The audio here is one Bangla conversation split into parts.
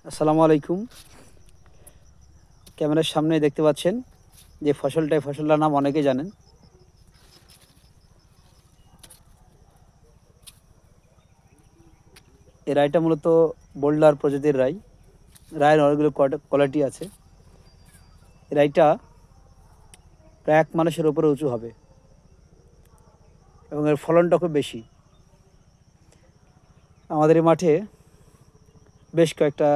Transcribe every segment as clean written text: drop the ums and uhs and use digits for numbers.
আসসালামু আলাইকুম। ক্যামেরার সামনে দেখতে পাচ্ছেন যে ফসলটার নাম অনেকে জানেন। এই রাইটা মূলত বোল্ডার প্রজাতির রাই। রায়ের অনেকগুলো কোয়ালিটি আছে। এই রাইটা প্রায় এক মানুষের উপরে উঁচু হবে এবং এর ফলনটা খুব বেশি। আমাদের এই মাঠে বেশ কয়েকটা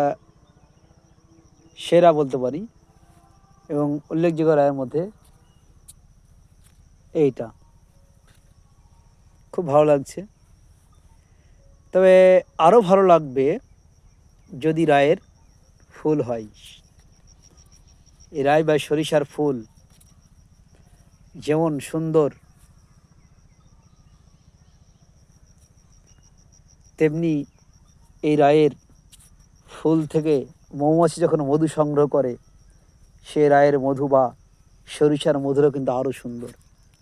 সেরা বলতে পারি এবং উল্লেখযোগ্য রায়ের মধ্যে এইটা খুব ভালো লাগছে। তবে আরও ভালো লাগবে যদি রায়ের ফুল হয়। এই রায় বা সরিষার ফুল যেমন সুন্দর, তেমনি এই রায়ের ফুল থেকে মৌমাছি যখন মধু সংগ্রহ করে, সে রায়ের মধু বা সরিষার মধুরও কিন্তু আরও সুন্দর,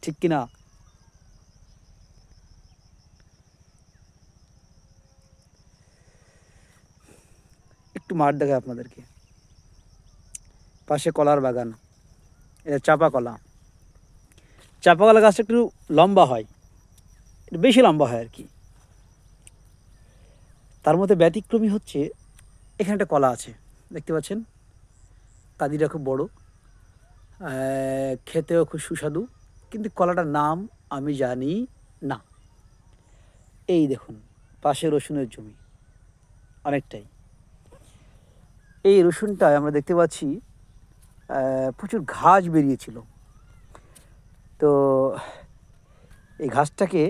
ঠিক কি না? একটু মাঠ দেখায় আপনাদেরকে। পাশে কলার বাগান, এটা চাপা কলা। চাপা কলা গাছটা একটু লম্বা হয়, একটু বেশি লম্বা হয় আর কি। তার মধ্যে ব্যতিক্রমী হচ্ছে এখানে একটা কলা আছে, দেখতে পাচ্ছেন। কাদিটা খুব বড়, খেতেও খুব সুস্বাদু, কিন্তু কলাটার নাম আমি জানি না। এই দেখুন, পাশে রসুনের জমি অনেকটাই। এই রসুনটায় আমরা দেখতে পাচ্ছি প্রচুর ঘাস বেরিয়েছিল। তো এই ঘাসটাকে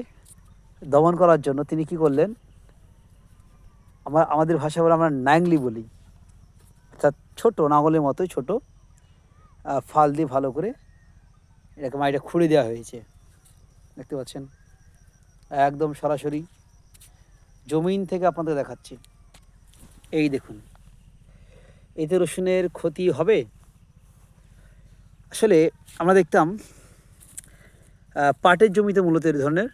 দমন করার জন্য তিনি কি করলেন, আমাদের ভাষা বলে আমরা ন্যাংলি বলি, অর্থাৎ ছোটো নাঙলের মতোই ছোটো ফাল দিয়ে ভালো করে এরকম মাটিটা খুঁড়ে দেওয়া হয়েছে। দেখতে পাচ্ছেন, একদম সরাসরি জমিন থেকে আপনাদের দেখাচ্ছি। এই দেখুন, এতে রসুনের ক্ষতি হবে? আসলে আমরা দেখতাম পাটের জমিতে মূলত এই ধরনের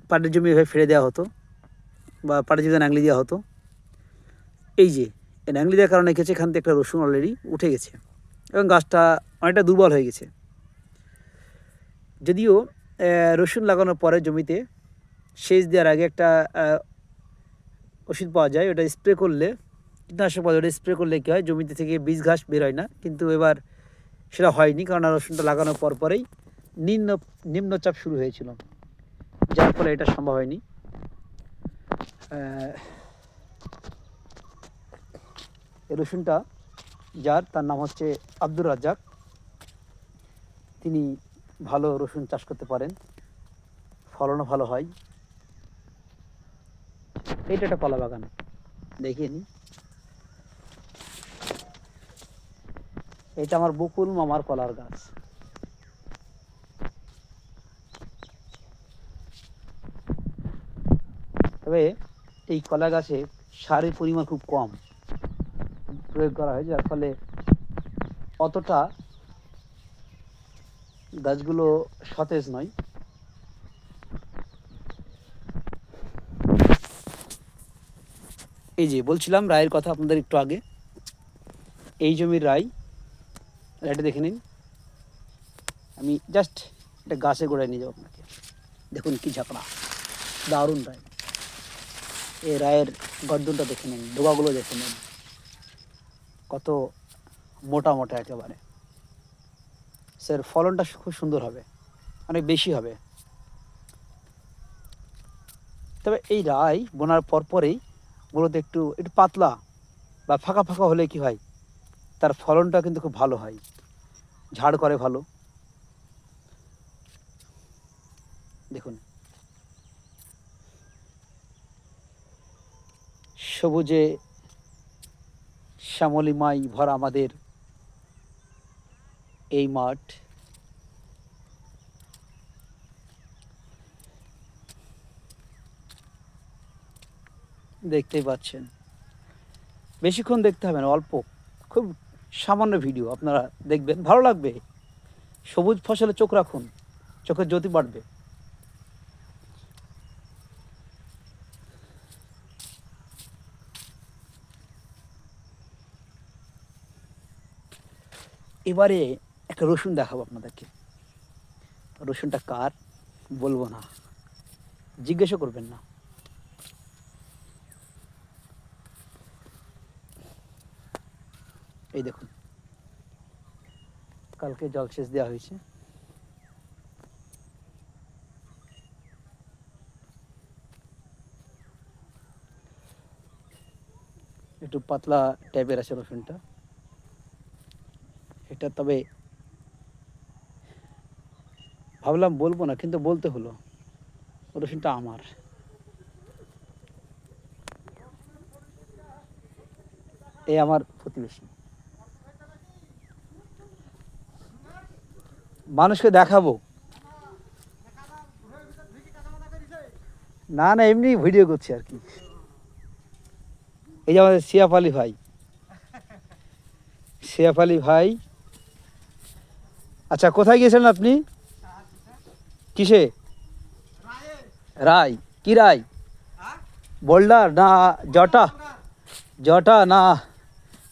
পাটের জমি এভাবে ফেলে দেওয়া হতো বা পাটের জমিতে ন্যাংলি দেওয়া হতো। এই যে এই ন্যাংলি দেওয়ার কারণে গেছে, এখান থেকে একটা রসুন অলরেডি উঠে গেছে এবং গাছটা অনেকটা দুর্বল হয়ে গেছে। যদিও রসুন লাগানোর পরে জমিতে সেচ দেওয়ার আগে একটা ওষুধ পাওয়া যায়, ওটা স্প্রে করলে, কীটনাশক পাওয়া যায়, ওটা স্প্রে করলে কী হয়, জমিতে থেকে বীজ ঘাস বের হয় না। কিন্তু এবার সেটা হয়নি, কারণ রসুনটা লাগানোর পরেই নিম্নচাপ শুরু হয়েছিল, যার ফলে এটা সম্ভব হয়নি। এই রসুনটা যার, তার নাম হচ্ছে আব্দুর রাজ্জাক। তিনি ভালো রসুন চাষ করতে পারেন, ফলনও ভালো হয়। এইটা একটা কলা বাগান, দেখিয়ে নিই। এটা আমার বকুল মামার কলার গাছ। তবে এই কলা গাছে সারের পরিমাণ খুব কম প্রয়োগ করা হয়, যার ফলে অতটা গাছগুলো সতেজ নয়। এই যে বলছিলাম রায়ের কথা আপনাদের একটু আগে, এই জমির রায়টা দেখে নিন। আমি জাস্ট একটা গাছে গোড়ায় নিয়ে যাবো আপনাকে। দেখুন কি ঝাঁকড়া, দারুণ রায়। এই রায়ের গর্দনটা দেখে নিন, ডোবাগুলো দেখে নিন, কত মোটা মোটা একেবারে। স্যার ফলনটা খুব সুন্দর হবে, অনেক বেশি হবে। তবে এই রায় বোনার পরেই মূলত একটু পাতলা বা ফাঁকা ফাঁকা হলে কি হয়, তার ফলনটা কিন্তু খুব ভালো হয়, ঝাড় করে ভালো। দেখুন, সবুজে শ্যামলিমায় ভরা আমাদের এই মাঠ। দেখতেই পাচ্ছেন, বেশিক্ষণ দেখতে হবে না, অল্প, খুব সামান্য ভিডিও আপনারা দেখবেন, ভালো লাগবে। সবুজ ফসলে চোখ রাখুন, চোখের জ্যোতি বাড়বে। এবারে একটা রসুন দেখাবো আপনাদেরকে। রসুনটা কার বলবো না, জিজ্ঞেসও করবেন না। এই দেখুন, কালকে জলসেচ দেওয়া হয়েছে। একটু পাতলা টাইপের আছে রসুনটা এটা, তবে ভাবলাম বলবো না, কিন্তু বলতে হলো, রসুনটা আমার। এই আমার প্রতিবেশী, মানুষকে দেখাবো না, না এমনি ভিডিও করছি আর কি। এই যে আমাদের সিয়াফ আলী ভাই, সিয়াফ আলী ভাই। আচ্ছা, কোথায় গিয়েছিলেন আপনি? কিসে? রায়? কি রায়? বোল্ডার না জটা? জটা না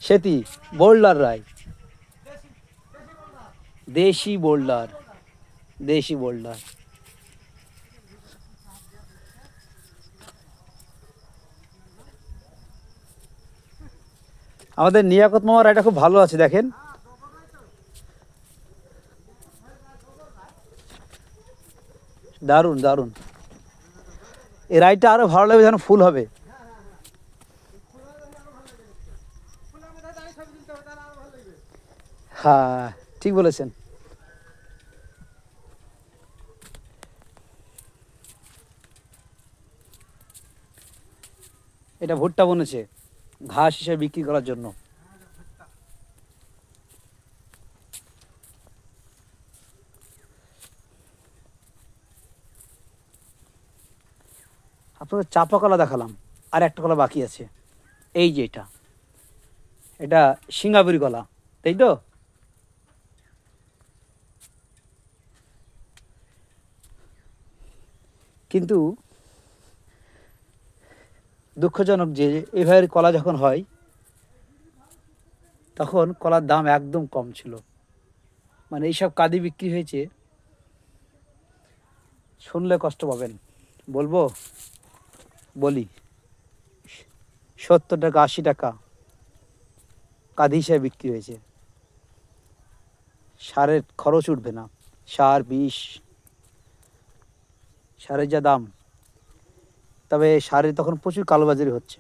সেতি? বোল্ডার রায়, দেশি বোল্ডার, দেশি বোল্ডার। আমাদের নিয়াকত মামার রায়টা খুব ভালো আছে, দেখেন। দারুণ দারুণ, এই রায়টা আরো ভালো লাগবে যখন ফুল হবে। হ্যাঁ, ঠিক বলেছেন। এটা ভুট্টা বনেছে ঘাস হিসেবে বিক্রি করার জন্য। আপনাদের চাপা কলা দেখালাম, আর একটা কলা বাকি আছে। এই যে এটা, এটা সিঙ্গাপুরি কলা, তাই তো? কিন্তু দুঃখজনক যে এভাবে কলা যখন হয়, তখন কলার দাম একদম কম ছিল। মানে এইসব কাঁদি বিক্রি হয়েছে, শুনলে কষ্ট পাবেন। বলবো? বলি, 70 টাকা 80 টাকা কাঁদি হিসেবে বিক্রি হয়েছে। সারের খরচ উঠবে না, সার বিষ, সারের যা দাম। তবে সারে তখন প্রচুর কালোবাজারি হচ্ছে।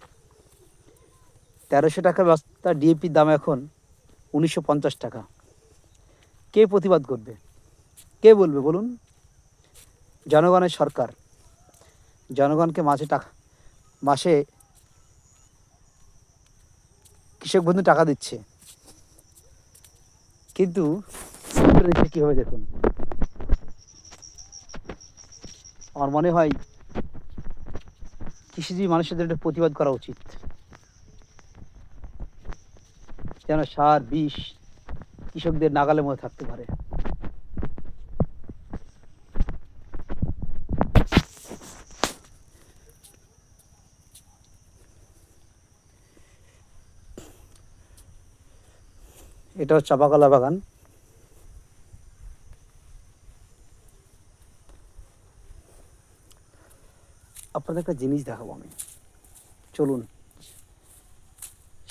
1300 টাকা বস্তা ডিএপির দাম এখন 1950 টাকা। কে প্রতিবাদ করবে? কে বলবে বলুন? জনগণের সরকার, জনগণকে মাসে কৃষক বন্ধু টাকা দিচ্ছে, কিন্তু কীভাবে দেখুন। আমার মনে হয় কৃষিজীবী মানুষদের একটা প্রতিবাদ করা উচিত, যেন সার বিষ কৃষকদের নাগালের মধ্যে থাকতে পারে। এটা হচ্ছে চাপাকলা বাগান। আপনাদের একটা জিনিস দেখাবো আমি, চলুন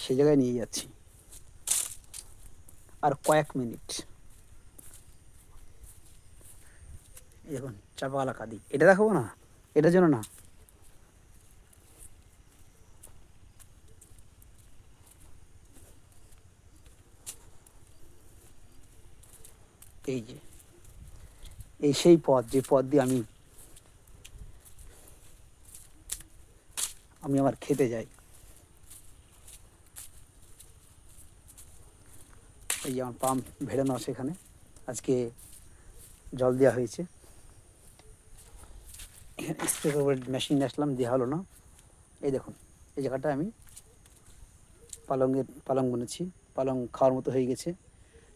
সে জায়গায় নিয়ে যাচ্ছি। আর কয়েক মিনিট। দেখুন চাপাকলা কাঁদি, এটা দেখাবো না, এটার জন্য না। এই যে এই সেই পথ, যে পথ দিয়ে আমি আমার খেতে যাই। এই যে আমার পাম্প ভেড়ানো আছে এখানে, আজকে জল দেওয়া হয়েছে। এখানে স্প্রে করবার মেশিন আসলাম, দেওয়া হলো না। এই দেখুন, এই জায়গাটা আমি পালং বুনেছি, পালং খাওয়ার মতো হয়ে গেছে।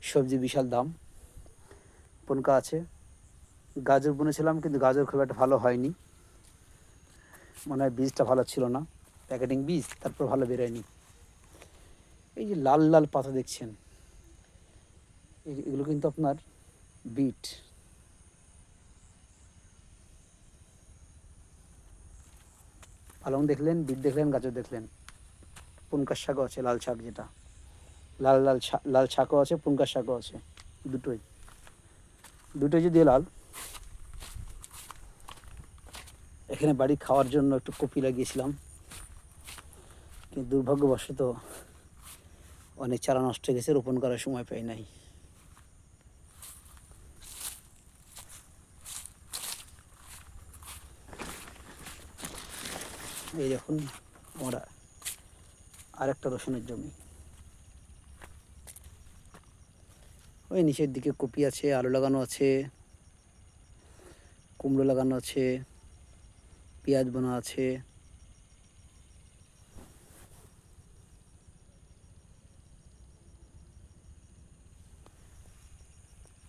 সবজি বিশাল দাম, পনকা আছে। গাজর বুনেছিলাম, কিন্তু গাজর খুব একটা ভালো হয়নি, মনে হয় বীজটা ভালো ছিল না, প্যাকেটিং বীজ, তারপর ভালো বেরোয়নি। এই যে লাল লাল পাতা দেখছেন, এগুলো কিন্তু আপনার বিট। পালং দেখলেন, বিট দেখলেন, গাজর দেখলেন, পুনকার শাকও আছে, লাল শাক যেটা, লাল শাকও আছে, পুনকার শাকও আছে, দুটোই দুটোই যদি লাল। এখানে বাড়ি খাওয়ার জন্য একটু কপি লাগিয়েছিলাম, কিন্তু দুর্ভাগ্যবশত অনেক চারা নষ্ট হয়ে গেছে, রোপণ করার সময় পাই নাই। এই দেখুন আমরা আরেকটা রসুনের জমি, ওই নিচের দিকে কপি আছে, আলু লাগানো আছে, কুমড়ো লাগানো আছে, পেঁয়াজ বোনা আছে।